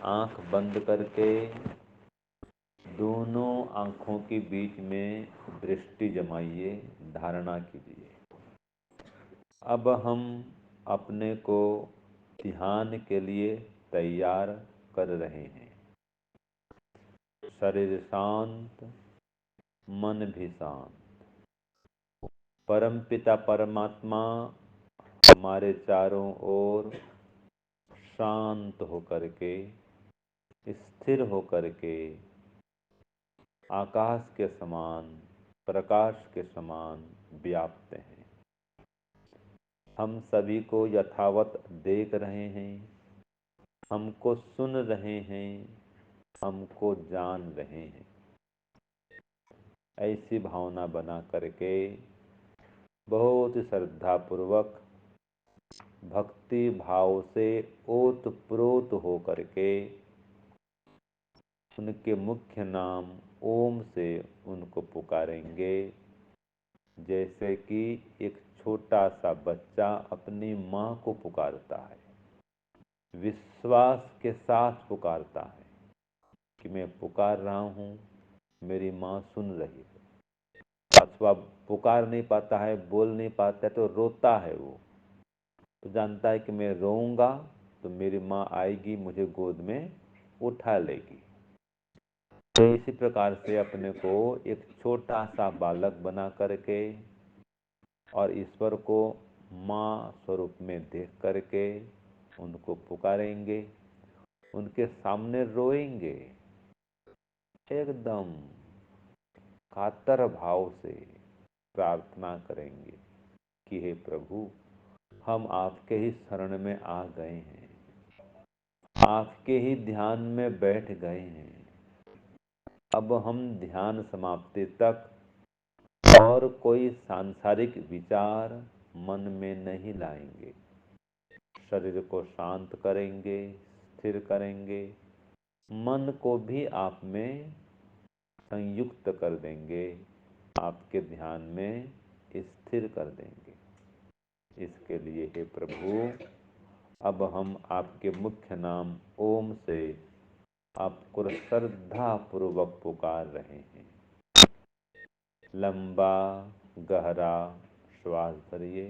आंख बंद करके दोनों आंखों के बीच में दृष्टि जमाइए, धारणा कीजिए। अब हम अपने को ध्यान के लिए तैयार कर रहे हैं। शरीर शांत, मन भी शांत। परमपिता परमात्मा हमारे चारों ओर शांत होकर के, स्थिर होकर के, आकाश के समान, प्रकाश के समान व्याप्त हैं। हम सभी को यथावत देख रहे हैं, हमको सुन रहे हैं, हमको जान रहे हैं। ऐसी भावना बना करके बहुत श्रद्धापूर्वक भक्ति भाव से ओतप्रोत हो करके उनके मुख्य नाम ओम से उनको पुकारेंगे, जैसे कि एक छोटा सा बच्चा अपनी माँ को पुकारता है, विश्वास के साथ पुकारता है कि मैं पुकार रहा हूँ, मेरी माँ सुन रही है। अथवा पुकार नहीं पाता है, बोल नहीं पाता है, तो रोता है वो, तो जानता है कि मैं रोऊंगा तो मेरी माँ आएगी, मुझे गोद में उठा लेगी। तो इसी प्रकार से अपने को एक छोटा सा बालक बना करके और ईश्वर को माँ स्वरूप में देख करके उनको पुकारेंगे, उनके सामने रोएंगे, एकदम कातर भाव से प्रार्थना करेंगे कि हे प्रभु, हम आपके ही शरण में आ गए हैं, आपके ही ध्यान में बैठ गए हैं। अब हम ध्यान समाप्ति तक और कोई सांसारिक विचार मन में नहीं लाएंगे। शरीर को शांत करेंगे, स्थिर करेंगे, मन को भी आप में संयुक्त कर देंगे, आपके ध्यान में स्थिर कर देंगे। इसके लिए हे प्रभु, अब हम आपके मुख्य नाम ओम से आपको श्रद्धा पूर्वक पुकार रहे हैं। लंबा गहरा श्वास भरिए।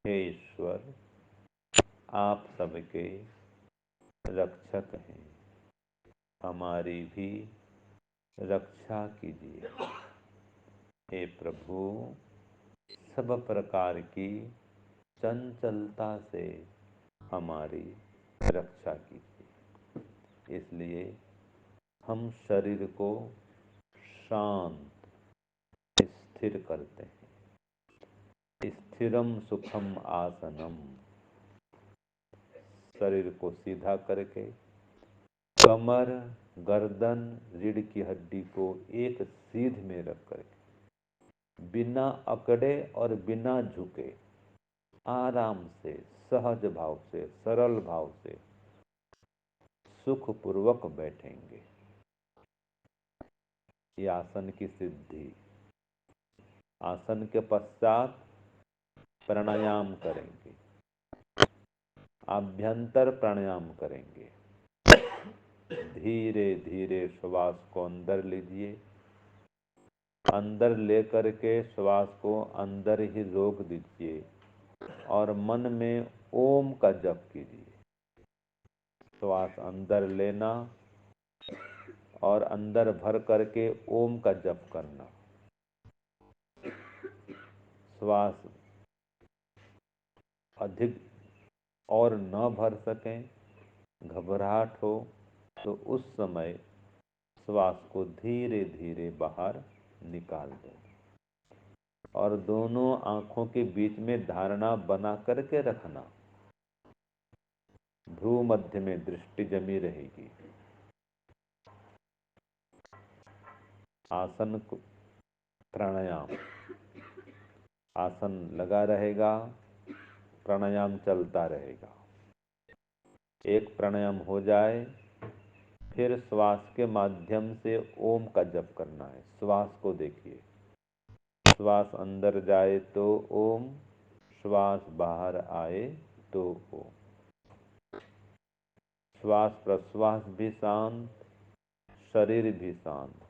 हे ईश्वर, आप सबके रक्षक हैं, हमारी भी रक्षा कीजिए। हे प्रभु, सब प्रकार की चंचलता से हमारी रक्षा कीजिए। इसलिए हम शरीर को शांत स्थिर करते हैं। स्थिरम सुखम आसनम, शरीर को सीधा करके कमर, गर्दन, रीढ़ की हड्डी को एक सीध में रख करके बिना अकड़े और बिना झुके आराम से, सहज भाव से, सरल भाव से सुखपूर्वक बैठेंगे। ये आसन की सिद्धि। आसन के पश्चात प्राणायाम करेंगे, आभ्यंतर प्राणायाम करेंगे। धीरे धीरे श्वास को अंदर लीजिए, अंदर लेकर के श्वास को अंदर ही रोक दीजिए और मन में ओम का जप कीजिए। श्वास अंदर लेना और अंदर भर करके ओम का जप करना। श्वास अधिक और न भर सकें, घबराहट हो तो उस समय श्वास को धीरे धीरे बाहर निकाल दो और दोनों आंखों के बीच में धारणा बना करके रखना। भ्रू मध्य में दृष्टि जमी रहेगी। आसन प्राणायाम, आसन लगा रहेगा, प्राणायाम चलता रहेगा। एक प्राणायाम हो जाए फिर श्वास के माध्यम से ओम का जप करना है। श्वास को देखिए, श्वास अंदर जाए तो ओम, श्वास बाहर आए तो ओम। श्वास प्रश्वास भी शांत, शरीर भी शांत।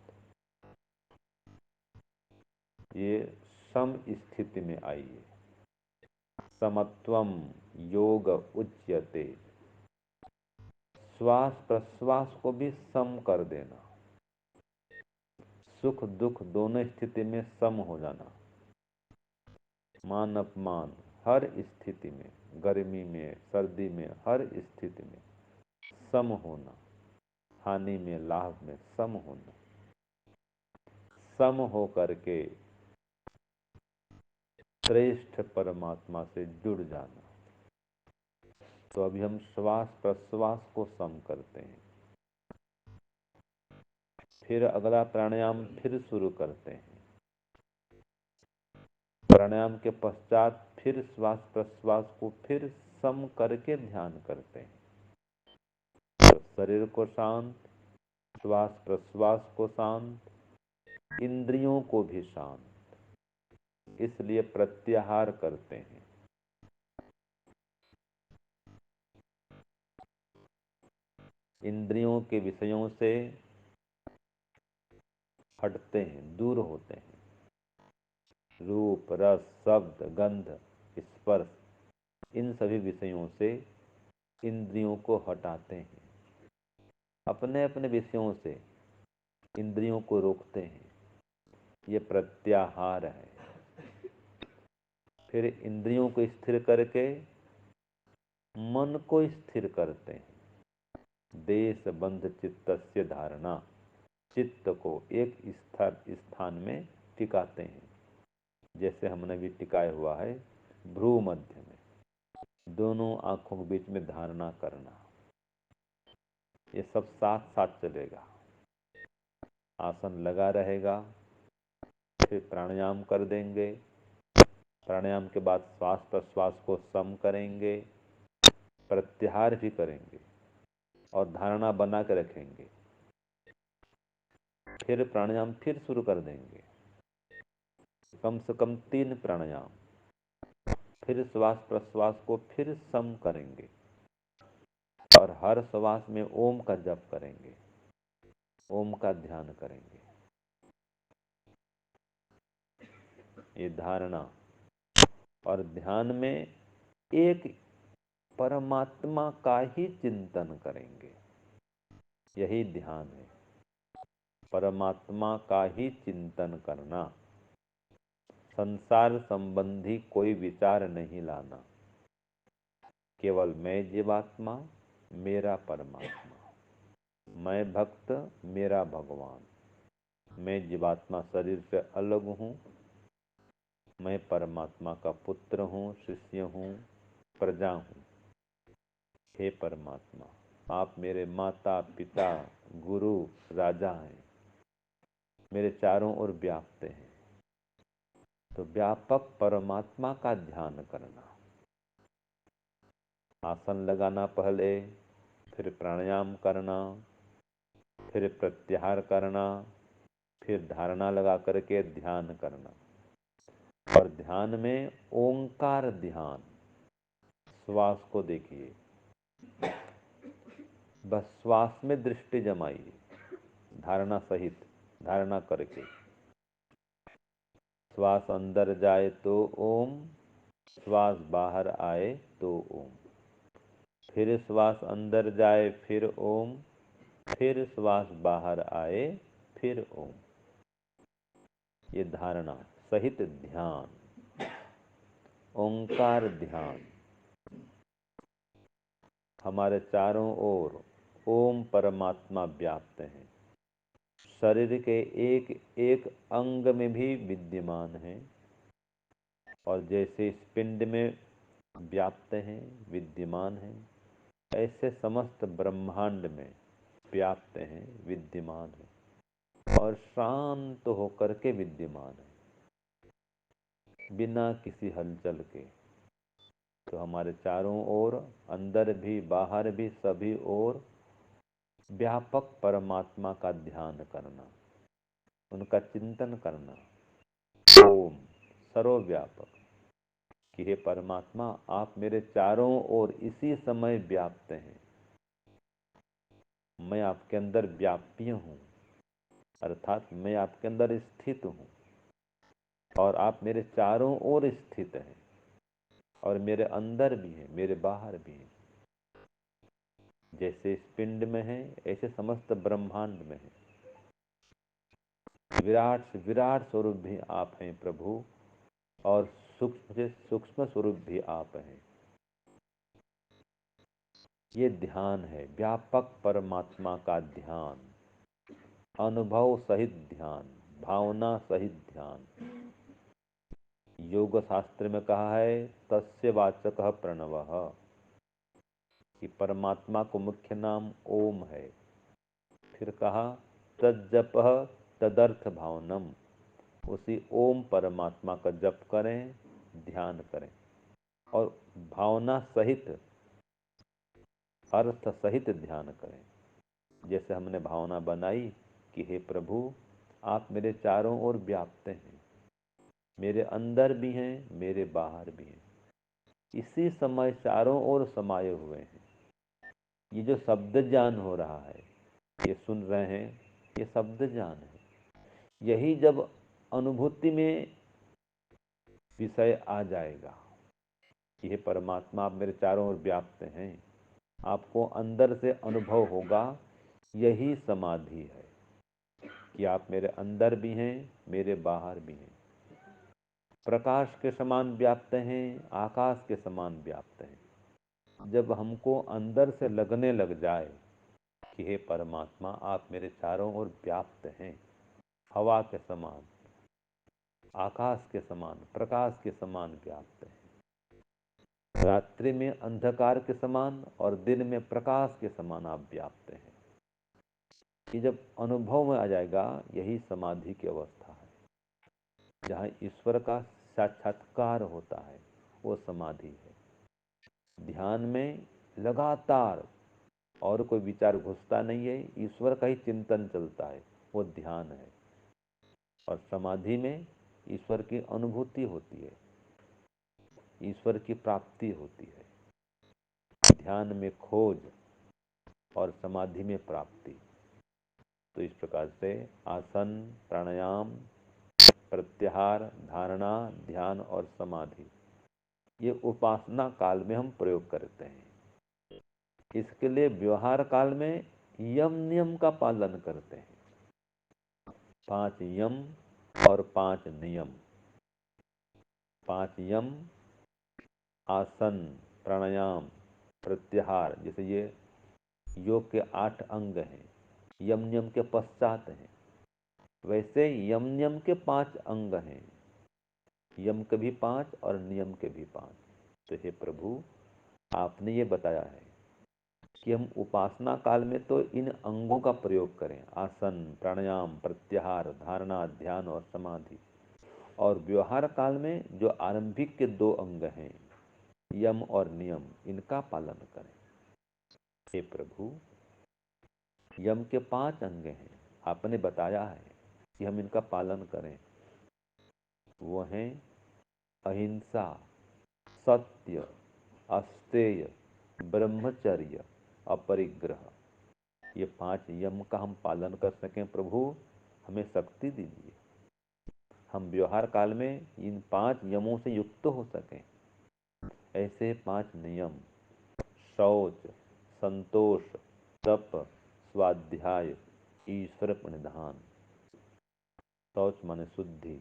ये सम स्थिति में आइए। समत्वम योग उच्यते। श्वास प्रश्वास को भी सम कर देना। सुख दुख दोनों स्थिति में सम हो जाना। मान अपमान हर स्थिति में, गर्मी में, सर्दी में, हर स्थिति में सम होना। हानि में, लाभ में सम होना। सम हो करके श्रेष्ठ परमात्मा से जुड़ जाना। तो अभी हम श्वास प्रश्वास को सम करते हैं। फिर अगला प्राणायाम फिर शुरू करते हैं। प्राणायाम के पश्चात फिर श्वास प्रश्वास को फिर सम करके ध्यान करते हैं। तो शरीर को शांत, श्वास प्रश्वास को शांत, इंद्रियों को भी शांत, इसलिए प्रत्याहार करते हैं। इंद्रियों के विषयों से हटते हैं, दूर होते हैं। रूप, रस, शब्द, गंध, स्पर्श, इन सभी विषयों से इंद्रियों को हटाते हैं। अपने अपने विषयों से इंद्रियों को रोकते हैं। ये प्रत्याहार है। फिर इंद्रियों को स्थिर करके मन को स्थिर करते हैं। देश बंध चित्तस्य धारणा, चित्त को एक स्थान में टिकाते हैं। जैसे हमने भी टिकाया हुआ है भ्रू मध्य में, दोनों आंखों के बीच में धारणा करना। ये सब साथ साथ चलेगा। आसन लगा रहेगा, फिर प्राणायाम कर देंगे। प्राणायाम के बाद श्वास प्रश्वास को सम करेंगे, प्रत्याहार भी करेंगे और धारणा बना के रखेंगे। फिर प्राणायाम फिर शुरू कर देंगे, कम से कम 3 प्राणायाम। फिर श्वास प्रश्वास को फिर सम करेंगे और हर श्वास में ओम का जप करेंगे, ओम का ध्यान करेंगे। ये धारणा और ध्यान में एक परमात्मा का ही चिंतन करेंगे। यही ध्यान है, परमात्मा का ही चिंतन करना। संसार संबंधी कोई विचार नहीं लाना। केवल मैं जीवात्मा, मेरा परमात्मा, मैं भक्त, मेरा भगवान। मैं जीवात्मा शरीर से अलग हूँ, मैं परमात्मा का पुत्र हूँ, शिष्य हूँ, प्रजा हूँ। हे परमात्मा, आप मेरे माता पिता गुरु राजा हैं, मेरे चारों ओर व्याप्त हैं। तो व्यापक परमात्मा का ध्यान करना, आसन लगाना पहले, फिर प्राणायाम करना, फिर प्रत्याहार करना, फिर धारणा लगा करके ध्यान करना। और ध्यान में ओंकार ध्यान, श्वास को देखिए, बस श्वास में दृष्टि जमाइए, धारणा सहित, धारणा करके। श्वास अंदर जाए तो ओम, श्वास बाहर आए तो ओम, फिर श्वास अंदर जाए फिर ओम, फिर श्वास बाहर आए फिर ओम। ये धारणा सहित ध्यान, ओंकार ध्यान। हमारे चारों ओर ओम परमात्मा व्याप्त हैं, शरीर के एक एक अंग में भी विद्यमान हैं, और जैसे इस पिंड में व्याप्त हैं, विद्यमान हैं, ऐसे समस्त ब्रह्मांड में व्याप्त हैं, विद्यमान हैं, और शांत होकर के विद्यमान है, बिना किसी हलचल के। तो हमारे चारों ओर, अंदर भी बाहर भी, सभी ओर व्यापक परमात्मा का ध्यान करना, उनका चिंतन करना। ओम सर्वव्यापक, कि हे परमात्मा, आप मेरे चारों ओर इसी समय व्याप्त हैं, मैं आपके अंदर व्याप्य हूँ, अर्थात मैं आपके अंदर स्थित हूँ, और आप मेरे चारों ओर स्थित हैं, और मेरे अंदर भी हैं, मेरे बाहर भी हैं। जैसे इस पिंड में है, ऐसे समस्त ब्रह्मांड में है। विराट से विराट स्वरूप भी आप हैं प्रभु, और सूक्ष्म से सूक्ष्म स्वरूप भी आप हैं। ये ध्यान है, व्यापक परमात्मा का ध्यान, अनुभव सहित ध्यान, भावना सहित ध्यान। योग शास्त्र में कहा है तस्य वाचक प्रणवः, कि परमात्मा को मुख्य नाम ओम है। फिर कहा तज्जप तदर्थ भावनम, उसी ओम परमात्मा का जप करें, ध्यान करें, और भावना सहित, अर्थ सहित ध्यान करें। जैसे हमने भावना बनाई कि हे प्रभु, आप मेरे चारों ओर व्याप्त हैं, मेरे अंदर भी हैं, मेरे बाहर भी हैं, इसी समय चारों ओर समाये हुए हैं। ये जो शब्द ज्ञान हो रहा है, ये सुन रहे हैं, ये शब्द ज्ञान है। यही जब अनुभूति में विषय आ जाएगा कि हे परमात्मा, आप मेरे चारों ओर व्याप्त हैं, आपको अंदर से अनुभव होगा, यही समाधि है, कि आप मेरे अंदर भी हैं, मेरे बाहर भी हैं, प्रकाश के समान व्याप्त हैं, आकाश के समान व्याप्त हैं। जब हमको अंदर से लगने लग जाए कि हे परमात्मा, आप मेरे चारों ओर व्याप्त हैं, हवा के समान, आकाश के समान, प्रकाश के समान व्याप्त हैं, रात्रि में अंधकार के समान और दिन में प्रकाश के समान आप व्याप्त हैं। ये जब अनुभव में आ जाएगा, यही समाधि की अवस्था है, जहाँ ईश्वर का साक्षात्कार होता है, वो समाधि है। ध्यान में लगातार और कोई विचार घुसता नहीं है, ईश्वर का ही चिंतन चलता है, वो ध्यान है। और समाधि में ईश्वर की अनुभूति होती है, ईश्वर की प्राप्ति होती है। ध्यान में खोज और समाधि में प्राप्ति। तो इस प्रकार से आसन, प्राणायाम, प्रत्याहार, धारणा, ध्यान और समाधि, ये उपासना काल में हम प्रयोग करते हैं। इसके लिए व्यवहार काल में यम नियम का पालन करते हैं। 5 यम और 5 नियम। 5 यम, आसन, प्राणायाम, प्रत्याहार, जैसे ये योग के 8 अंग हैं, यम नियम के पश्चात हैं। वैसे यम नियम के 5 अंग हैं, यम के भी 5 और नियम के भी 5। तो हे प्रभु, आपने ये बताया है कि हम उपासना काल में तो इन अंगों का प्रयोग करें, आसन, प्राणायाम, प्रत्याहार, धारणा, ध्यान और समाधि। और व्यवहार काल में जो आरंभिक के 2 अंग हैं, यम और नियम, इनका पालन करें। हे प्रभु, यम के 5 अंग हैं, आपने बताया है कि हम इनका पालन करें। वो हैं अहिंसा, सत्य, अस्तेय, ब्रह्मचर्य, अपरिग्रह। ये 5 यम का हम पालन कर सकें प्रभु, हमें शक्ति दीजिए। हम व्यवहार काल में इन 5 यमों से युक्त हो सकें। ऐसे 5 नियम: शौच, संतोष, तप, स्वाध्याय, ईश्वर प्रणिधान। शौच माने शुद्धि,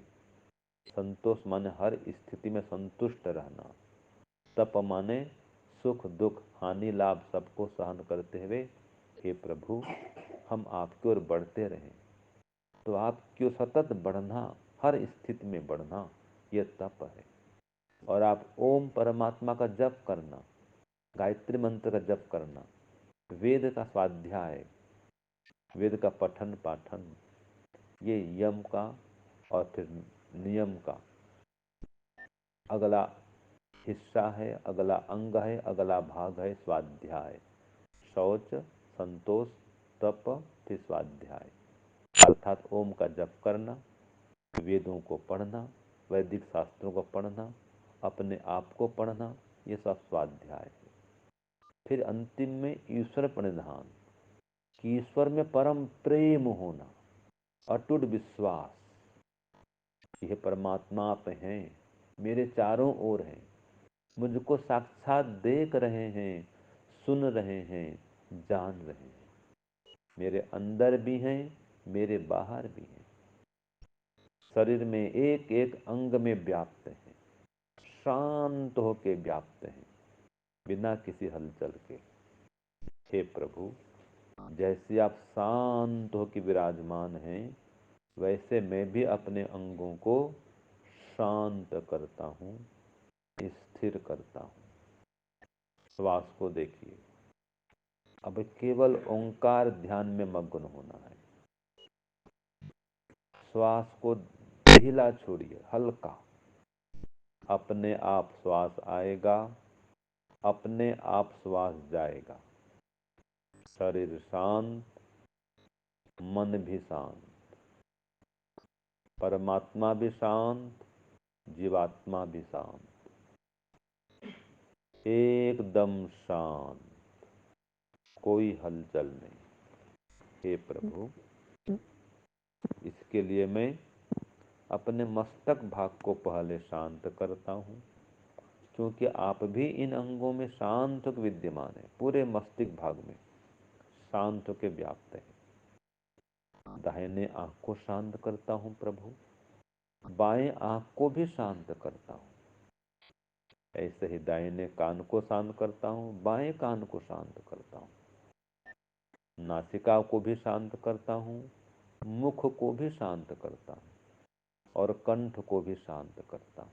संतोष माने हर स्थिति में संतुष्ट रहना, तप माने सुख दुख हानि लाभ सबको सहन करते हुए हे प्रभु हम आपकी ओर बढ़ते रहें। तो आपकी ओर सतत बढ़ना, हर स्थिति में बढ़ना, ये तप है। और आप ओम परमात्मा का जप करना, गायत्री मंत्र का जप करना, वेद का स्वाध्याय, वेद का पठन पाठन, ये यम का और फिर नियम का अगला हिस्सा है, अगला अंग है, अगला भाग है स्वाध्याय। शौच, संतोष, तप, फिर स्वाध्याय, अर्थात ओम का जप करना, वेदों को पढ़ना, वैदिक शास्त्रों को पढ़ना, अपने आप को पढ़ना, ये सब स्वाध्याय है। फिर अंतिम में ईश्वर प्रणिधान, कि ईश्वर में परम प्रेम होना, अटूट विश्वास, यह परमात्मा आप हैं, मेरे चारों ओर हैं, मुझको साक्षात देख रहे हैं, सुन रहे हैं, जान रहे हैं, मेरे अंदर भी हैं, मेरे बाहर भी हैं, शरीर में एक एक अंग में व्याप्त हैं, शांत होके व्याप्त हैं, बिना किसी हलचल के। हे प्रभु, जैसे आप शांत होकर विराजमान हैं, वैसे मैं भी अपने अंगों को शांत करता हूँ, स्थिर करता हूँ। श्वास को देखिए, अब केवल ओंकार ध्यान में मग्न होना है। श्वास को ढीला छोड़िए, हल्का, अपने आप श्वास आएगा, अपने आप श्वास जाएगा। शरीर शांत, मन भी शांत, परमात्मा भी शांत, जीवात्मा भी शांत, एकदम शांत, कोई हलचल नहीं। हे प्रभु, इसके लिए मैं अपने मस्तक भाग को पहले शांत करता हूँ, क्योंकि आप भी इन अंगों में शांत होकर विद्यमान है, पूरे मस्तिष्क भाग में शांत होकर व्याप्त है। दाहिने आंख को शांत करता हूँ प्रभु, बाएं आंख को भी शांत करता हूँ। ऐसे ही दाहिने कान को शांत करता हूँ, बाएं कान को शांत करता हूँ, नासिका को भी शांत करता हूँ, मुख को भी शांत करता हूँ और कंठ को भी शांत करता हूँ,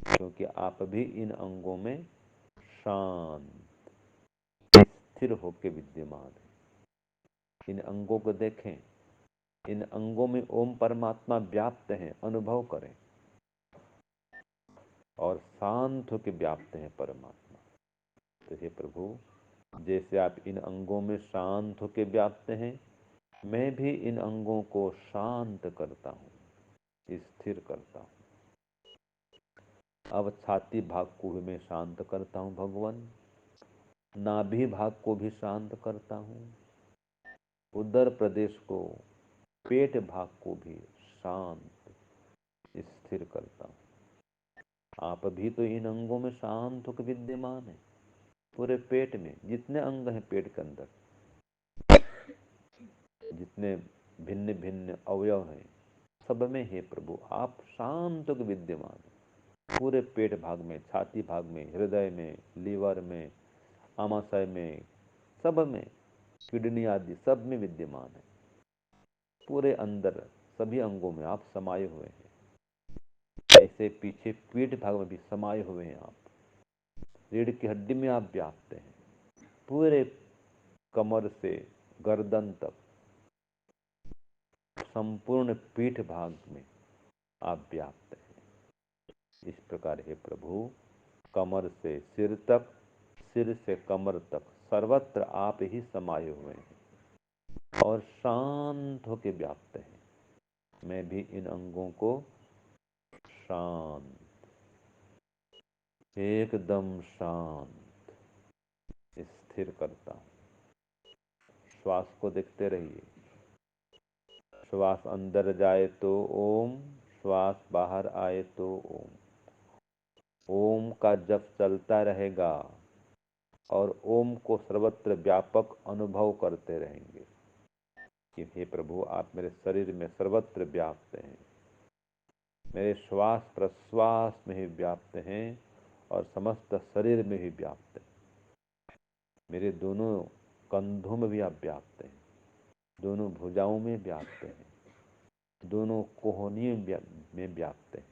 क्योंकि आप भी इन अंगों में शांत स्थिर होकर विद्यमान है। इन अंगों को देखें, इन अंगों में ओम परमात्मा व्याप्त हैं, अनुभव करें, और शांत होकर व्याप्त हैं परमात्मा। तो हे प्रभु, जैसे आप इन अंगों में शांत होकर व्याप्त हैं, मैं भी इन अंगों को शांत करता हूँ, स्थिर करता हूँ। अब छाती भाग को भी मैं शांत करता हूँ भगवान, नाभि भाग को भी शांत करता हूँ, उदर प्रदेश को, पेट भाग को भी शांत स्थिर करता हूँ। आप भी तो इन अंगों में शांत होकर विद्यमान है, पूरे पेट में जितने अंग हैं, पेट के अंदर जितने भिन्न भिन्न अवयव हैं, सब में हे प्रभु आप शांत होकर विद्यमान है, पूरे पेट भाग में, छाती भाग में, हृदय में, लीवर में, आमाशय में, सब में, किडनी आदि सब में विद्यमान है। पूरे अंदर सभी अंगों में आप समाये हुए हैं। ऐसे पीछे पीठ भाग में भी समाये हुए हैं आप, रीढ़ की हड्डी में आप व्याप्त हैं, पूरे कमर से गर्दन तक संपूर्ण पीठ भाग में आप व्याप्त हैं। इस प्रकार हे प्रभु, कमर से सिर तक, सिर से कमर तक सर्वत्र आप ही समाये हुए हैं और शांत होके व्याप्त हैं। मैं भी इन अंगों को शांत, एकदम शांत स्थिर करता हूं। श्वास को देखते रहिए। श्वास अंदर जाए तो ओम, श्वास बाहर आए तो ओम। ओम का जप चलता रहेगा और ओम को सर्वत्र व्यापक अनुभव करते रहेंगे कि हे प्रभु, आप मेरे शरीर में सर्वत्र व्याप्त हैं, मेरे श्वास प्रश्वास में ही व्याप्त हैं और समस्त शरीर में ही व्याप्त हैं। मेरे दोनों कंधों में भी आप व्याप्त हैं, दोनों भुजाओं में व्याप्त हैं, दोनों कोहनियों में व्याप्त हैं,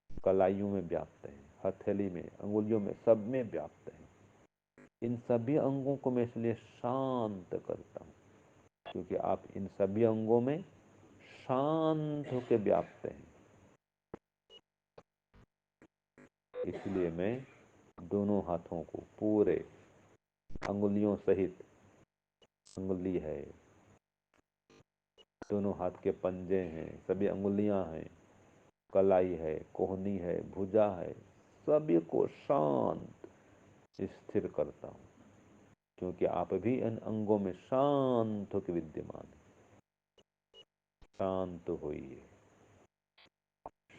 कलाइयों में व्याप्त हैं, हथेली में, अंगुलियों में, सब में व्याप्त हैं। इन सभी अंगों को मैं इसलिए शांत करता हूँ क्योंकि आप इन सभी अंगों में शांत होकर व्याप्त हैं। इसलिए मैं दोनों हाथों को पूरे अंगुलियों सहित, अंगुली है, दोनों हाथ के पंजे हैं, सभी अंगुलियां हैं, कलाई है, कोहनी है, भुजा है, सभी को शांत स्थिर करता हूं क्योंकि आप भी इन अंगों में शांत होकर विद्यमान हैं। शांत होइए,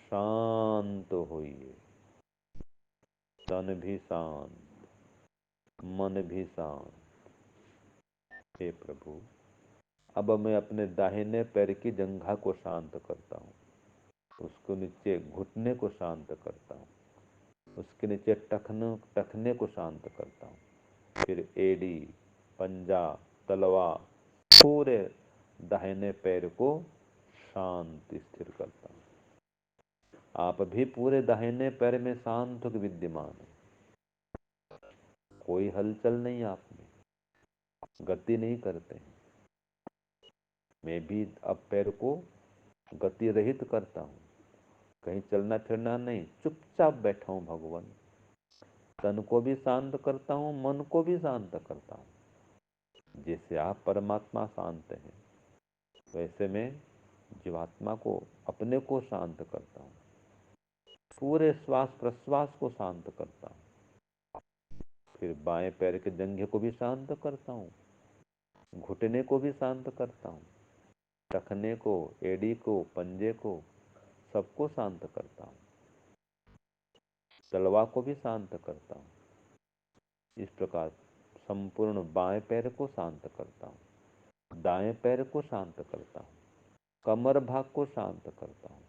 शांत होइए। तन भी शांत, मन भी शांत। हे प्रभु, अब मैं अपने दाहिने पैर की जंघा को शांत करता हूँ, उसको नीचे घुटने को शांत करता हूँ, उसके नीचे टखने को शांत करता हूँ, फिर एड़ी, पंजा, तलवा, पूरे दाहिने पैर को शांत स्थिर करता हूँ। आप भी पूरे दाहिने पैर में शांत होकर विद्यमान है। कोई हलचल नहीं, आप में गति नहीं करते हैं। मैं भी अब पैर को गति रहित करता हूँ, कहीं चलना फिरना नहीं, चुपचाप बैठा हूँ भगवान। तन को भी शांत करता हूँ, मन को भी शांत करता हूँ। जैसे आप परमात्मा शांत हैं, वैसे मैं जीवात्मा को, अपने को शांत करता हूँ। पूरे श्वास प्रश्वास को शांत करता हूँ। फिर बाएं पैर के जंघे को भी शांत करता हूँ, घुटने को भी शांत करता हूँ, टखने को, एड़ी को, पंजे को, सबको शांत करता हूँ, तलवा को भी शांत करता हूँ। इस प्रकार संपूर्ण बाएं पैर को शांत करता हूँ, दाएं पैर को शांत करता हूँ, कमर भाग को शांत करता हूँ,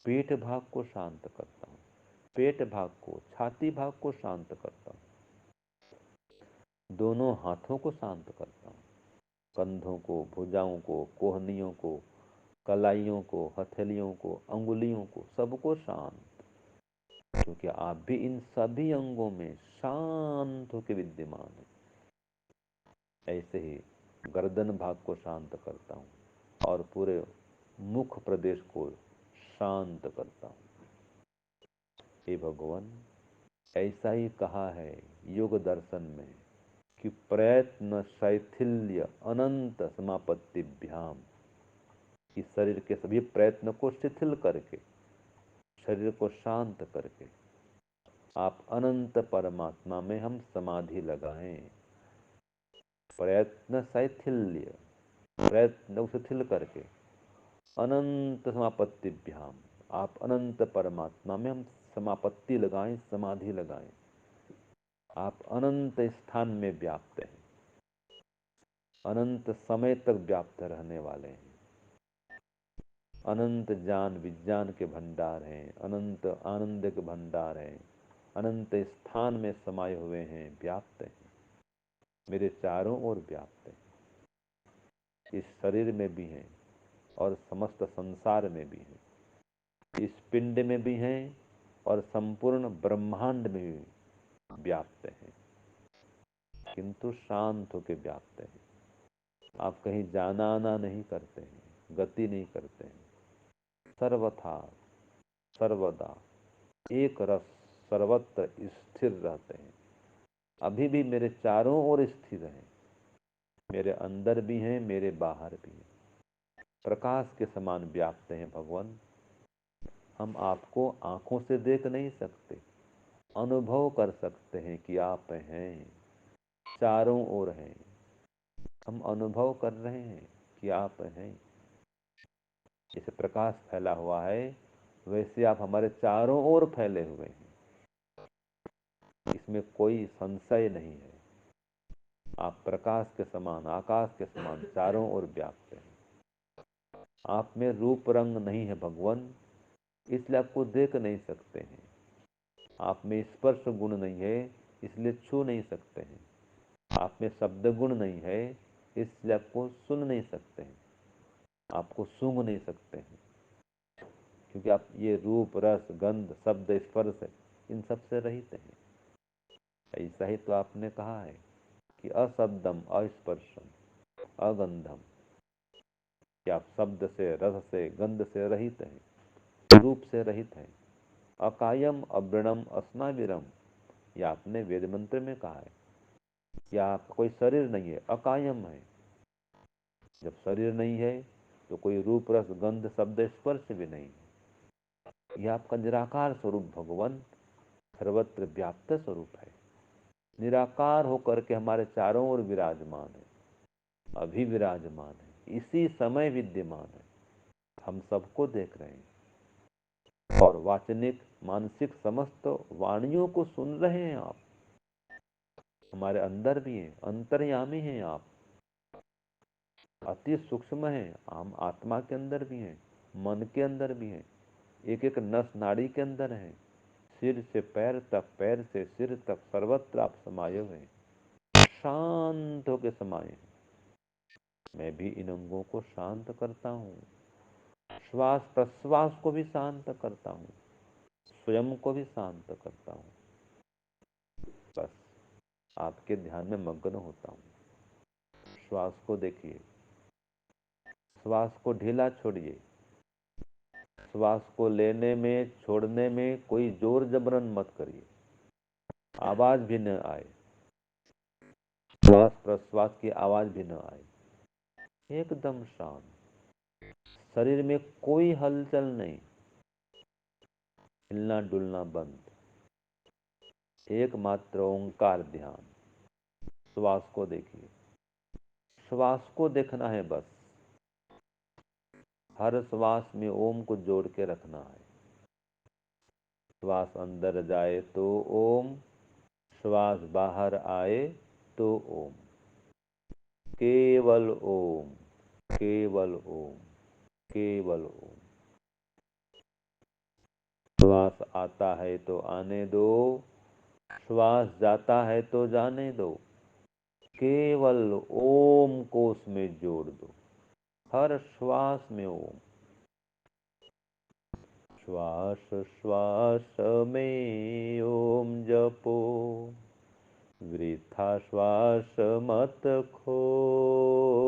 पीठ भाग को शांत करता हूँ, पेट भाग को, छाती भाग को शांत करता हूँ, दोनों हाथों को शांत करता हूँ, कंधों को, भुजाओं को, कोहनियों को, कलाइयों को, हथेलियों को, अंगुलियों को, सबको शांत, क्योंकि आप भी इन सभी अंगों में शांत होकर विद्यमान है। ऐसे ही गर्दन भाग को शांत करता हूँ और पूरे मुख प्रदेश को शांत करता हूँ। हे भगवान, ऐसा ही कहा है योग दर्शन में कि प्रयत्न शैथिल्य अनंत समापत्तिभ्याम, कि शरीर के सभी प्रयत्न को शिथिल करके, शरीर को शांत करके आप अनंत परमात्मा में हम समाधि लगाएं। प्रयत्न शैथिल्य, प्रयत्न शिथिल करके अनंत समापत्तिभ्याम, आप अनंत परमात्मा में हम समापत्ति लगाएं, समाधि लगाएं। आप अनंत स्थान में व्याप्त हैं, अनंत समय तक व्याप्त रहने वाले हैं, अनंत ज्ञान विज्ञान के भंडार हैं, अनंत आनंद के भंडार हैं, अनंत स्थान में समाये हुए हैं, व्याप्त हैं, मेरे चारों ओर व्याप्त हैं। इस शरीर में भी हैं और समस्त संसार में भी हैं, इस पिंड में भी हैं और संपूर्ण ब्रह्मांड में भी व्याप्त हैं। किंतु शांत होकर व्याप्त हैं। आप कहीं जाना आना नहीं करते हैं, गति नहीं करते हैं, सर्वथा सर्वदा एक रस सर्वत्र स्थिर रहते हैं। अभी भी मेरे चारों ओर स्थिर हैं, मेरे अंदर भी हैं, मेरे बाहर भी हैं, प्रकाश के समान व्याप्त हैं भगवान। हम आपको आंखों से देख नहीं सकते, अनुभव कर सकते हैं कि आप हैं, चारों ओर हैं। हम अनुभव कर रहे हैं कि आप हैं। जैसे प्रकाश फैला हुआ है, वैसे आप हमारे चारों ओर फैले हुए हैं, इसमें कोई संशय नहीं है। आप प्रकाश के समान, आकाश के समान चारों ओर व्याप्त हैं। आप में रूप रंग नहीं है भगवान, इसलिए आपको देख नहीं सकते हैं। आप में स्पर्श गुण नहीं है, इसलिए छू नहीं सकते हैं। आप में शब्द गुण नहीं है, इसलिए आपको सुन नहीं सकते हैं, आपको सूंघ नहीं सकते हैं, क्योंकि आप ये रूप रस गंध शब्द स्पर्श इन सब से रहित हैं। ऐसा ही तो आपने कहा है कि अशब्दम अस्पर्शम अगंधम, कि आप शब्द से रस से गंध से रहित हैं, रूप से रहित हैं। अकायम अव्रणम अस्नाविरम, यह आपने वेद मंत्र में कहा है कि आपका कोई शरीर नहीं है, अकायम है। जब शरीर नहीं है तो कोई रूप रस गंध शब्द स्पर्श भी नहीं है। यह आपका निराकार स्वरूप भगवान सर्वत्र व्याप्त स्वरूप है, निराकार होकर के हमारे चारों ओर विराजमान है, अभी विराजमान है, इसी समय विद्यमान है। हम सबको देख रहे हैं और वाचनिक मानसिक समस्त वाणियों को सुन रहे हैं आप। हमारे अंदर भी हैं, अंतर्यामी हैं आप, अति सूक्ष्म हैं। हम आत्मा के अंदर भी हैं, मन के अंदर भी हैं, एक एक नस नाड़ी के अंदर हैं, सिर से पैर तक, पैर से सिर तक सर्वत्र आप समाये हुए हैं, शांत होकर समाये हैं। मैं भी इन अंगों को शांत करता हूँ, श्वास प्रश्वास को भी शांत करता हूँ, स्वयं को भी शांत करता हूँ। बस आपके ध्यान में मग्न होता हूँ। श्वास को देखिए, श्वास को ढीला छोड़िए। श्वास को लेने में छोड़ने में कोई जोर जबरन मत करिए, आवाज भी न आए, श्वास प्रश्वास की आवाज भी न आए, एकदम शांत। शरीर में कोई हलचल नहीं, हिलना डुलना बंद, एकमात्र ओंकार ध्यान। श्वास को देखिए, श्वास को देखना है बस। हर श्वास में ओम को जोड़ के रखना है। श्वास अंदर जाए तो ओम, श्वास बाहर आए तो ओम, केवल ओम, केवल ओम, केवल ओम। श्वास आता है तो आने दो, श्वास जाता है तो जाने दो, केवल ओम को उसमें जोड़ दो, हर श्वास में ओम। श्वास श्वास में ओम जपो, वृथा श्वास मत खोय,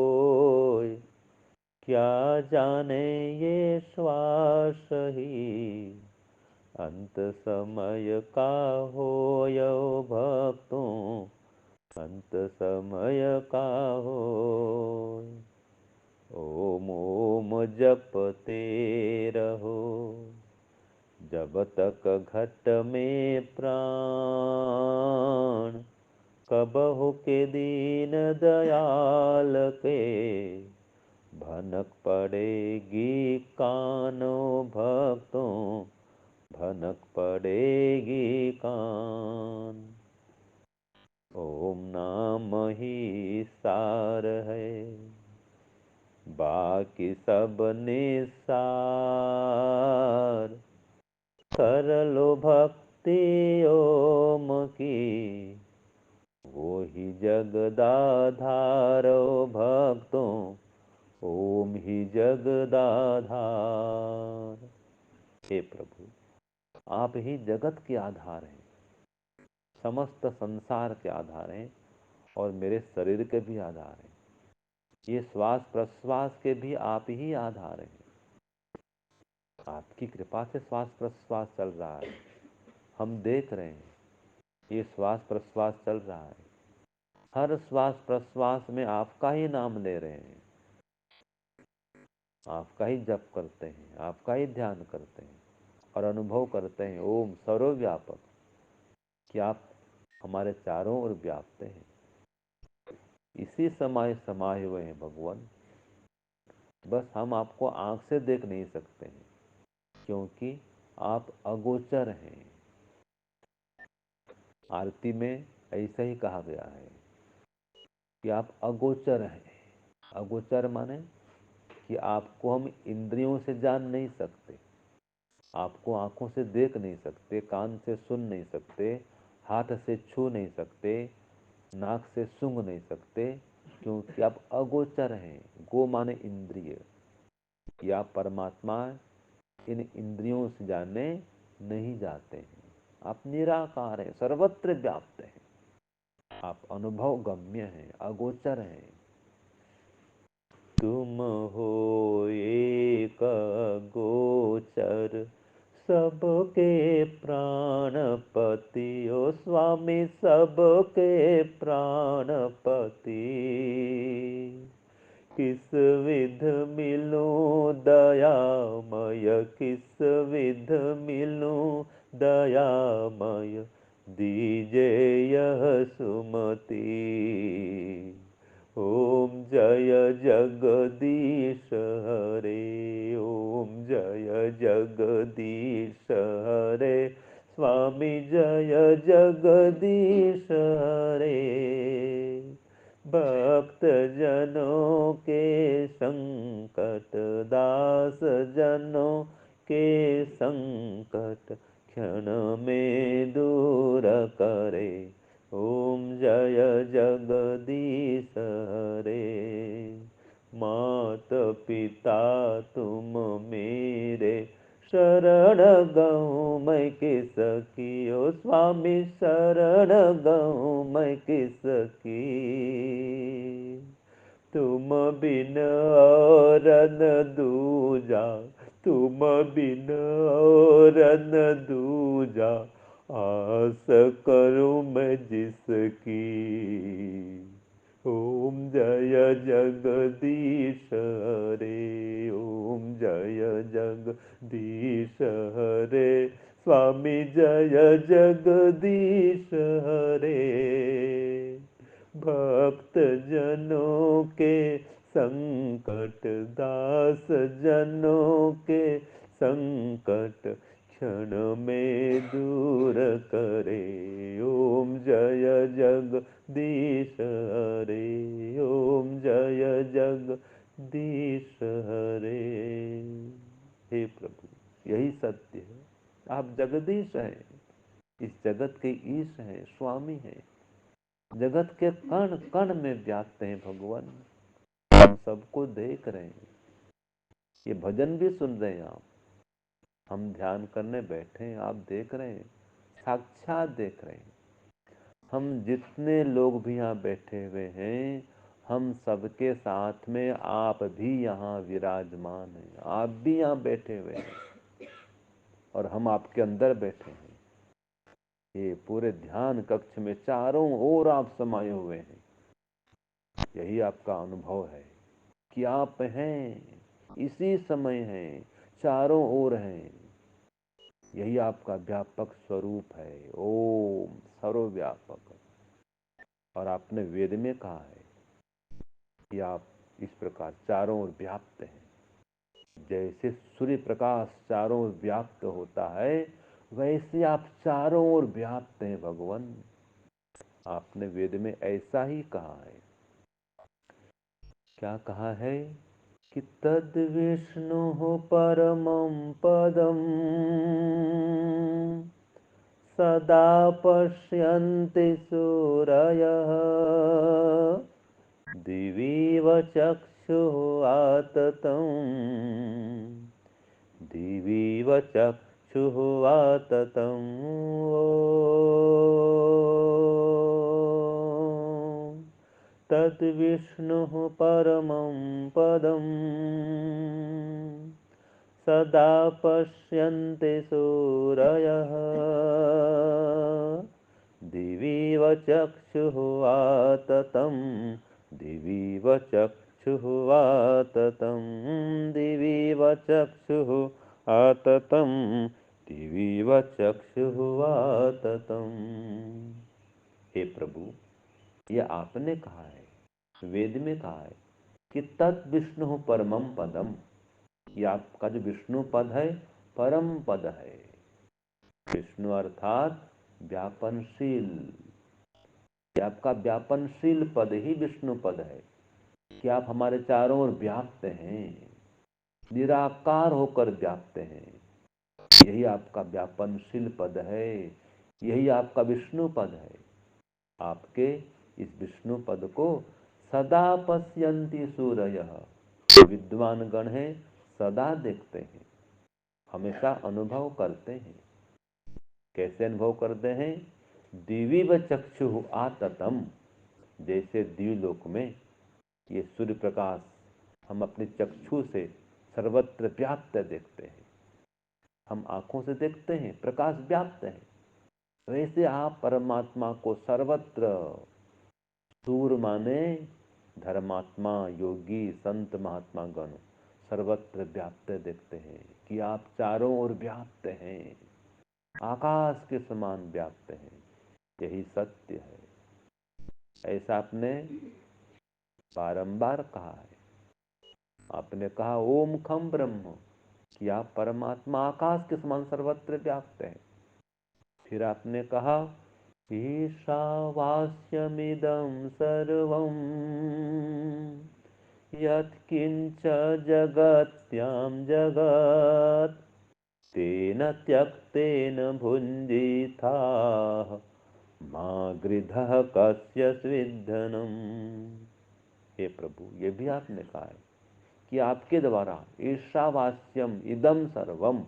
क्या जाने ये श्वास ही अंत समय का होय भक्तों, अंत समय का होय। ओम ओम जपते रहो, जब तक घट में प्राण, कबहु के दीन दयाल के भनक पड़ेगी कानो भक्तों, भनक पड़ेगी कान। ओम नाम ही सार है, बाकी सब निसार, कर लो भक्ति ओम की, वो ही जगदाधारो भक्तों, ओम ही जगदाधार। हे प्रभु, आप ही जगत के आधार हैं, समस्त संसार के आधार हैं। और मेरे शरीर के भी आधार हैं। ये श्वास प्रश्वास के भी आप ही आधार हैं। आपकी कृपा से श्वास प्रश्वास चल रहा है, हम देख रहे हैं, ये श्वास प्रश्वास चल रहा है। हर श्वास प्रश्वास में आपका ही नाम ले रहे हैं, आपका ही जप करते हैं, आपका ही ध्यान करते हैं और अनुभव करते हैं ओम सर्वव्यापक, कि आप हमारे चारों ओर व्याप्त हैं। इसी समय समाये हुए हैं भगवान। बस हम आपको आंख से देख नहीं सकते हैं, क्योंकि आप अगोचर हैं। आरती में ऐसा ही कहा गया है कि आप अगोचर हैं। अगोचर माने कि आपको हम इंद्रियों से जान नहीं सकते, आपको आंखों से देख नहीं सकते, कान से सुन नहीं सकते, हाथ से छू नहीं सकते, नाक से सूंघ नहीं सकते, क्योंकि आप अगोचर हैं। गो माने इंद्रिय, या परमात्मा इन इंद्रियों से जाने नहीं जाते हैं। आप निराकार हैं, सर्वत्र व्याप्त हैं, आप अनुभव गम्य हैं, अगोचर हैं। तुम हो एक गोचर, सबके प्राणपति, ओ स्वामी सबके प्राणपति। किस विध मिलूं दयामय, किस विध मिलूं दयामय, दीजे यह सुमति। ओम जय जगदीश हरे, ओम जय जगदीश हरे, स्वामी जय जगदीश हरे। भक्त जनों के संकट, दास जनों के संकट, क्षण में दूर करे। ओम जय जगदीश हरे। मात पिता तुम मेरे, शरण गहूँ मैं किसकी, ओ स्वामी शरण गहूँ मैं किसकी। तुम बिन और न दूजा, तुम बिन और न दूजा, आस करूं मैं जिसकी। ओम जय जगदीश हरे, ओम जय जगदीश हरे, स्वामी जय जगदीश हरे। भक्त जनों के संकट, दास जनों के संकट, क्षण में दूर करे। ओम जय जगदीश हरे, ओम जय जगदीश हरे। हे प्रभु, यही सत्य है, आप जगदीश हैं, इस जगत के ईश हैं, स्वामी हैं, जगत के कण कण में व्याप्त हैं भगवान। हम सबको देख रहे हैं, ये भजन भी सुन रहे हैं आप, हम ध्यान करने बैठे हैं, आप देख रहे हैं, साक्षात देख रहे हैं। हम जितने लोग भी यहाँ बैठे हुए हैं, हम सबके साथ में आप भी यहाँ विराजमान हैं, आप भी यहाँ बैठे हुए हैं और हम आपके अंदर बैठे हैं। ये पूरे ध्यान कक्ष में चारों ओर आप समाये हुए हैं। यही आपका अनुभव है कि आप हैं, इसी समय हैं, चारों ओर हैं। यही आपका व्यापक स्वरूप है, ओम सर्वव्यापक। और आपने वेद में कहा है कि आप इस प्रकार चारों ओर व्याप्त हैं। जैसे सूर्य प्रकाश चारों ओर व्याप्त होता है, वैसे आप चारों ओर व्याप्त हैं भगवान। आपने वेद में ऐसा ही कहा है। क्या कहा है कि तद विष्णु परमं पदम, सदा पश्यन्ति सूरयः, दिवीव चक्षुः आततं, दिवीव चक्षुः आततं। तद्विष्णुः परमं पदम् सदा पश्यन्ति सूरयः दिवीव चक्षुः आततं दिवीव चक्षुः आततं दिवीव चक्षुः आततं दिवीव चक्षुः आततं। हे प्रभु, ये आपने कहा है, वेद में कहा है कि तत् विष्णु परमम पदम, ये आपका जो विष्णु पद है परम पद है। विष्णु अर्थात व्यापनशील, आपका व्यापनशील पद ही विष्णु पद है कि आप हमारे चारों ओर व्याप्त हैं, निराकार होकर व्याप्त हैं। यही आपका व्यापनशील पद है, यही आपका विष्णु पद है। आपके इस विष्णु पद को सदा पश्यन्ति सूरयः, विद्वान गण है सदा देखते हैं, हमेशा अनुभव करते हैं। कैसे अनुभव करते हैं? दिवीव चक्षु आततम, जैसे द्विलोक में ये सूर्य प्रकाश हम अपनी चक्षु से सर्वत्र व्याप्त देखते हैं, हम आंखों से देखते हैं प्रकाश व्याप्त है, वैसे आप परमात्मा को सर्वत्र, सूर माने धर्मात्मा, योगी, संत, महात्मा गण सर्वत्र व्याप्त देखते हैं कि आप चारों ओर व्याप्त हैं, आकाश के समान व्याप्त हैं। यही सत्य है। ऐसा आपने बारंबार कहा है। आपने कहा ओम खम ब्रह्म, कि आप परमात्मा आकाश के समान सर्वत्र व्याप्त है। फिर आपने कहा ईशावास्यमिदं सर्वं यत्किंच जगत्यां जगत् तेन त्यक्तेन भुञ्जीथाः मा गृधः कस्य स्विद्धनम्। हे प्रभु, ये भी आपने कहा है कि आपके द्वारा ईशावास्यम इदम सर्वम,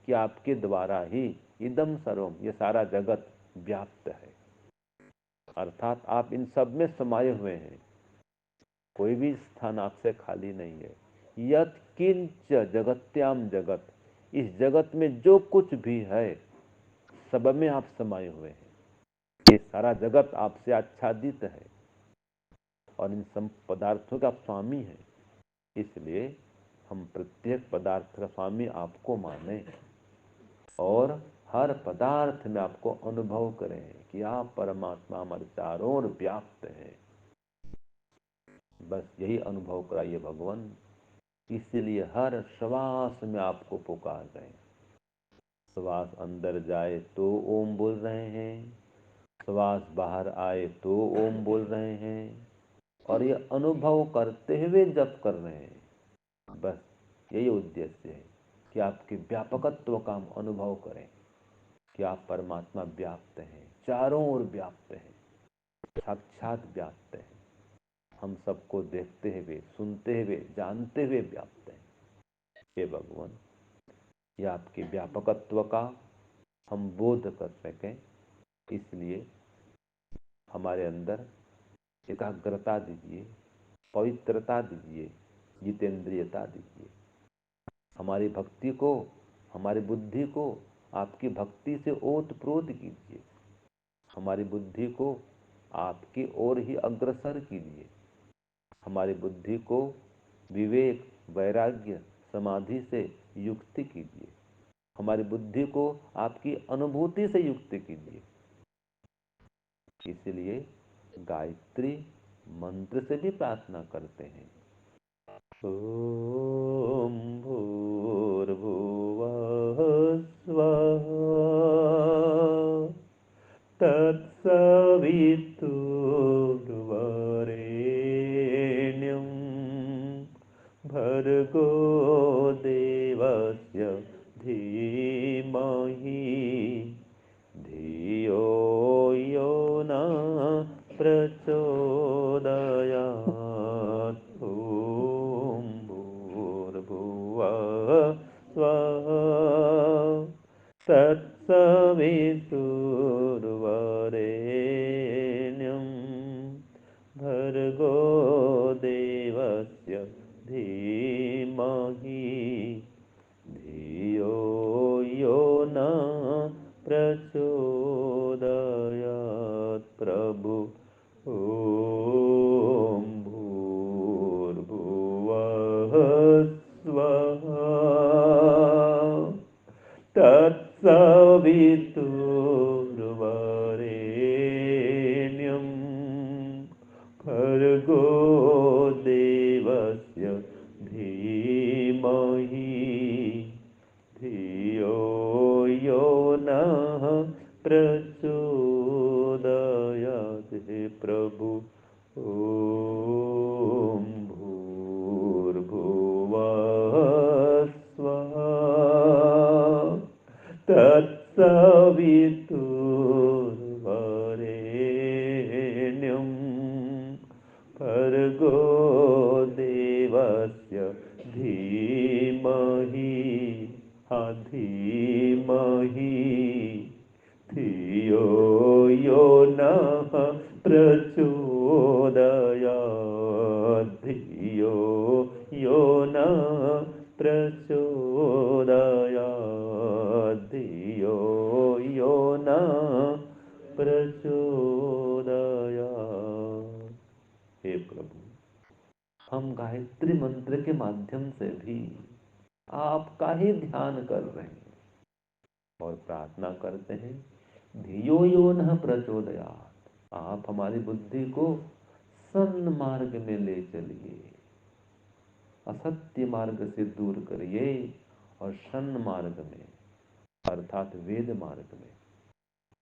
कि आपके द्वारा ही इदम सर्वम, ये सारा जगत व्याप्त है, अर्थात आप इन सब में समाये हुए हैं, कोई भी स्थान आपसे खाली नहीं है। यत् किंच जगत्याम जगत, इस जगत में जो कुछ भी है सब में आप समाये हुए हैं। ये सारा जगत आपसे आच्छादित है और इन सब पदार्थों का आप स्वामी है। इसलिए हम प्रत्येक पदार्थ का स्वामी आपको माने और हर पदार्थ में आपको अनुभव करें कि आप परमात्मा हमारे चारों ओर व्याप्त है। बस यही अनुभव कराइए भगवान। इसलिए हर श्वास में आपको पुकार रहे हैं। श्वास अंदर जाए तो ओम बोल रहे हैं, श्वास बाहर आए तो ओम बोल रहे हैं, और ये अनुभव करते हुए जप कर रहे हैं। बस यही उद्देश्य है कि आपके व्यापकत्व का हम अनुभव करें कि आप परमात्मा व्याप्त हैं, चारों ओर व्याप्त हैं, साक्षात व्याप्त हैं, हम सबको देखते हुए, सुनते हुए, जानते हुए व्याप्त हैं। हे भगवान, ये आपके व्यापकत्व का हम बोध कर सकें, इसलिए हमारे अंदर एकाग्रता दीजिए, पवित्रता दीजिए, जितेंद्रियता दीजिए। हमारी भक्ति को, हमारी बुद्धि को आपकी भक्ति से ओतप्रोत कीजिए, हमारी बुद्धि को आपकी ओर ही अग्रसर कीजिए, हमारी बुद्धि को विवेक, वैराग्य, समाधि से युक्त कीजिए, हमारी बुद्धि को आपकी अनुभूति से युक्त कीजिए। इसलिए गायत्री मंत्र से भी प्रार्थना करते हैं। ओम भूर्भुवः स्वः तत्सवितुर्वरेण्यं भर्गो देवस्य धीमहि धियो यो न प्रचोदयात्। ॐ भूर्भुवः स्वः तत्सवितुर्वरेण्यं भर्गो ॐ भूर्भुवः स्वः तत्सवितुर्वरेण्यं भर्गो देवस्य धीमहि धियो यो नः प्रचोदयात्। हे प्रभु, ॐ भूर्भुवः स्वः तत्सवितुर्वरेण्यं भर्गो देवस्य धीमहि धीमहि धियो यो नः प्रचोदयात्। धियो यो नः प्रचोदयात्। धियो यो नः प्रचोदयात्। हे प्रभु, हम गायत्री मंत्र के माध्यम से भी आपका ही ध्यान कर रहे हैं और प्रार्थना करते हैं, धियो यो नः प्रचोदयात्। आप हमारी बुद्धि को सन्मार्ग में ले चलिए, असत्य मार्ग से दूर करिए और सन्मार्ग में अर्थात वेद मार्ग में,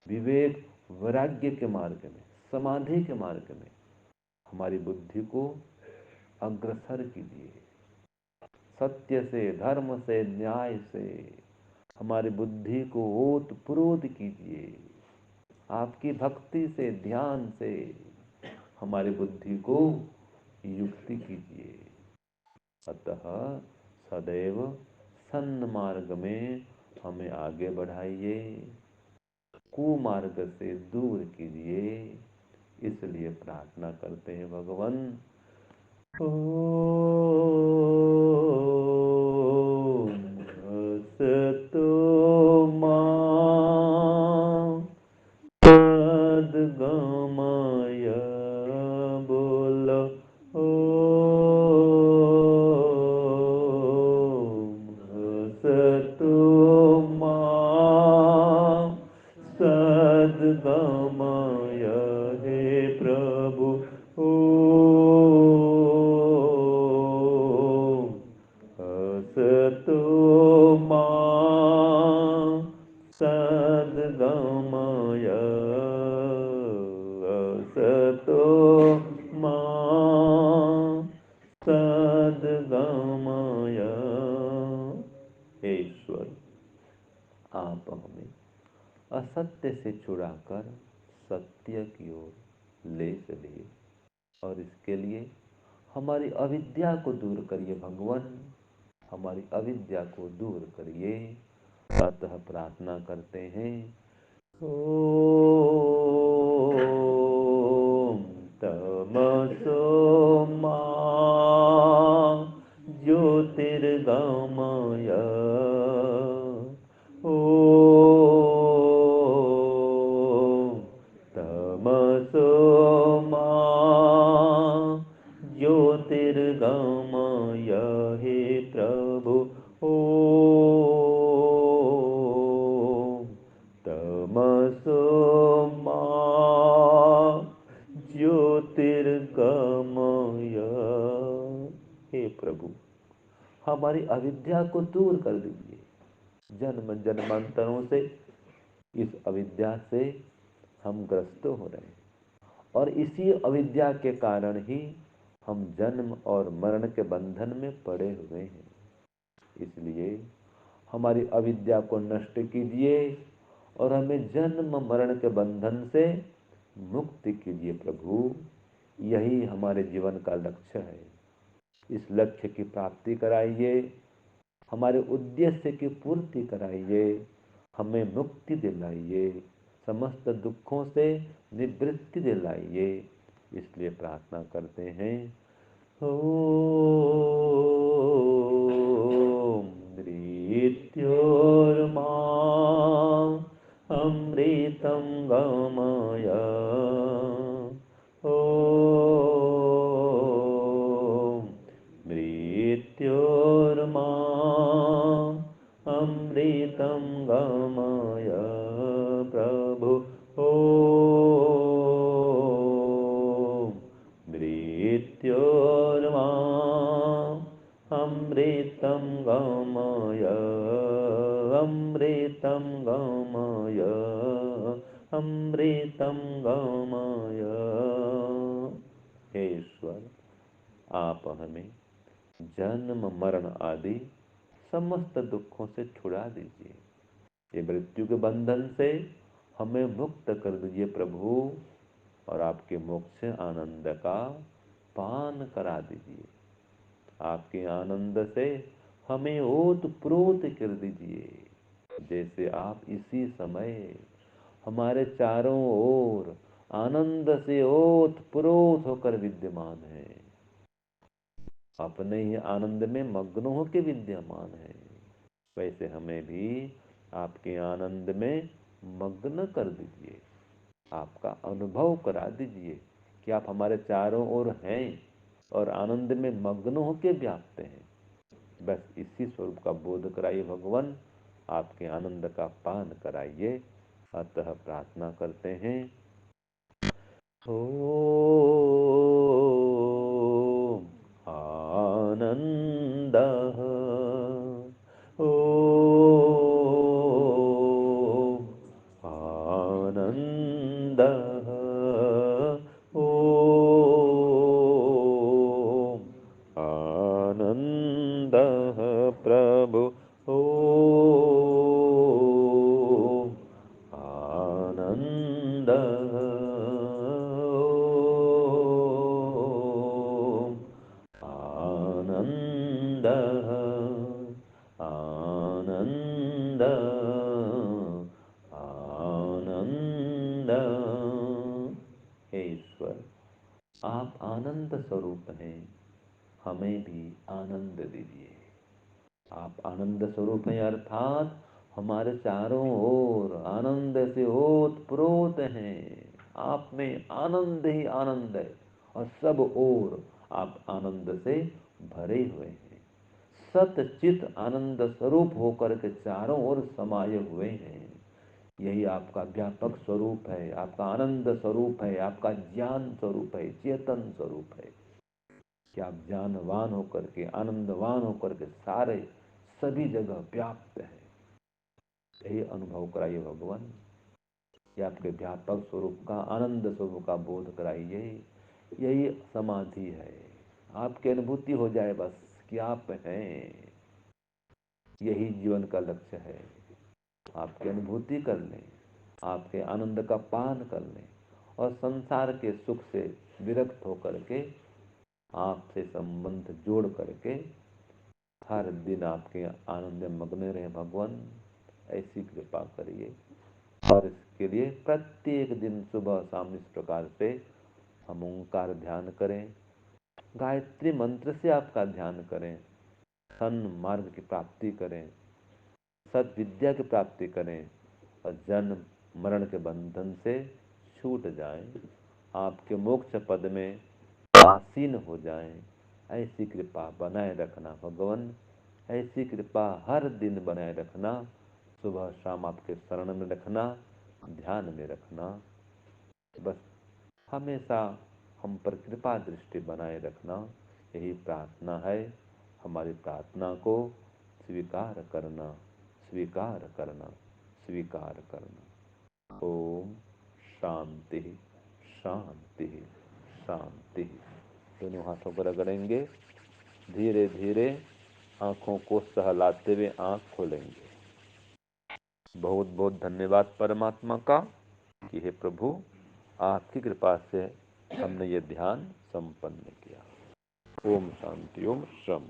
विवेक वैराग्य के मार्ग में, समाधि के मार्ग में हमारी बुद्धि को अग्रसर कीजिए। सत्य से, धर्म से, न्याय से हमारी बुद्धि को ओतप्रोत कीजिए। आपकी भक्ति से, ध्यान से हमारी बुद्धि को युक्ति कीजिए। अतः सदैव सन्मार्ग में हमें आगे बढ़ाइए, कुमार्ग से दूर कीजिए। इसलिए प्रार्थना करते हैं भगवान। ओम असतो मा सद्गमय, बोलो ओम असतो मा सद्गमय। हे प्रभु, ओम असतो मा सद्गमय। असतो मा सद्गमय। हे ईश्वर, आप हमें असत्य से छुड़ाकर सत्य की ओर ले चलिए और इसके लिए हमारी अविद्या को दूर करिए भगवान, हमारी अविद्या को दूर करिए। अतः प्रार्थना करते हैं, ओम तमसो मा ज्योतिर्गमय। ओम तमसो मा ज्योतिर्गमय। हे प्रभु, ओम तमसो मा ज्योतिर्गमय। हे प्रभु, हमारी अविद्या को दूर कर दीजिए। जन्म जन्मांतरों से इस अविद्या से हम ग्रस्त हो रहे हैं और इसी अविद्या के कारण ही हम जन्म और मरण के बंधन में पड़े हुए हैं। इसलिए हमारी अविद्या को नष्ट कीजिए और हमें जन्म मरण के बंधन से मुक्ति कीजिए प्रभु। यही हमारे जीवन का लक्ष्य है। इस लक्ष्य की प्राप्ति कराइए, हमारे उद्देश्य की पूर्ति कराइए, हमें मुक्ति दिलाइए, समस्त दुखों से निवृत्ति दिलाइए। इसलिए प्रार्थना करते हैं, ओम मृत्योर्मा अमृतं गमय। अमृतं गमय, अमृतं गमय, अमृतं गमय। हे ईश्वर, आप हमें जन्म मरण आदि समस्त दुखों से छुड़ा दीजिए। ये मृत्यु के बंधन से हमें मुक्त कर दीजिए प्रभु, और आपके मोक्ष आनंद का पान करा दीजिए। आपके आनंद से हमें ओत-प्रोत कर दीजिए, जैसे आप इसी समय हमारे चारों ओर आनंद से ओत-प्रोत होकर विद्यमान हैं, अपने ही आनंद में मग्न होकर विद्यमान है। वैसे हमें भी आपके आनंद में मग्न कर दीजिए, आपका अनुभव करा दीजिए कि आप हमारे चारों ओर हैं और आनंद में मग्न होकर व्याप्त हैं। बस इसी स्वरूप का बोध कराइए भगवान, आपके आनंद का पान कराइए। अतः प्रार्थना करते हैं। ओम आनंदः, ओम आनंदः, ओम आनंदः प्रभु, ओम आनंदः, ओम आनंदः, आनंदः, आनंदः। हे ईश्वर, आप आनंद स्वरूप हैं, हमें भी आनंद दीजिए। आप आनंद स्वरूप हैं अर्थात हमारे चारों ओर आनंद से ओत-प्रोत हैं। आप में आनंद ही आनंद है और सब ओर आप आनंद से भरे हुए हैं। सत चित आनंद स्वरूप होकर के चारों ओर समाये हुए हैं। यही आपका व्यापक स्वरूप है, आपका आनंद स्वरूप है, आपका ज्ञान स्वरूप है, चेतन स्वरूप है कि आप ज्ञानवान होकर के, आनंदवान होकर के सारे सभी जगह व्याप्त है। यही अनुभव कराइए भगवान, कि आपके व्यापक स्वरूप का, आनंद स्वरूप का बोध कराइए। यही समाधि है, आपकी अनुभूति हो जाए बस कि आप हैं। यही जीवन का लक्ष्य है, आपकी अनुभूति कर लें, आपके आनंद का पान कर लें और संसार के सुख से विरक्त होकर के आपसे संबंध जोड़ करके हर दिन आपके आनंद में मग्न रहे भगवान, ऐसी कृपा करिए। और इसके लिए प्रत्येक दिन सुबह शाम इस प्रकार से हम ओंकार ध्यान करें, गायत्री मंत्र से आपका ध्यान करें, सन्मार्ग की प्राप्ति करें, सद विद्या की प्राप्ति करें और जन्म मरण के बंधन से छूट जाएं, आपके मोक्ष पद में आसीन हो जाएं। ऐसी कृपा बनाए रखना भगवान, ऐसी कृपा हर दिन बनाए रखना। सुबह शाम आपके शरण में रखना, ध्यान में रखना। बस हमेशा हम पर कृपा दृष्टि बनाए रखना, यही प्रार्थना है। हमारी प्रार्थना को स्वीकार करना, स्वीकार करना, स्वीकार करना। ओम शांति, शांति, शांति। दोनों हाथों पर रगड़ेंगे, धीरे धीरे आंखों को सहलाते हुए आंख खोलेंगे। बहुत बहुत धन्यवाद परमात्मा का कि हे प्रभु, आपकी कृपा से हमने ये ध्यान संपन्न किया। ओम शांति, ओम शम।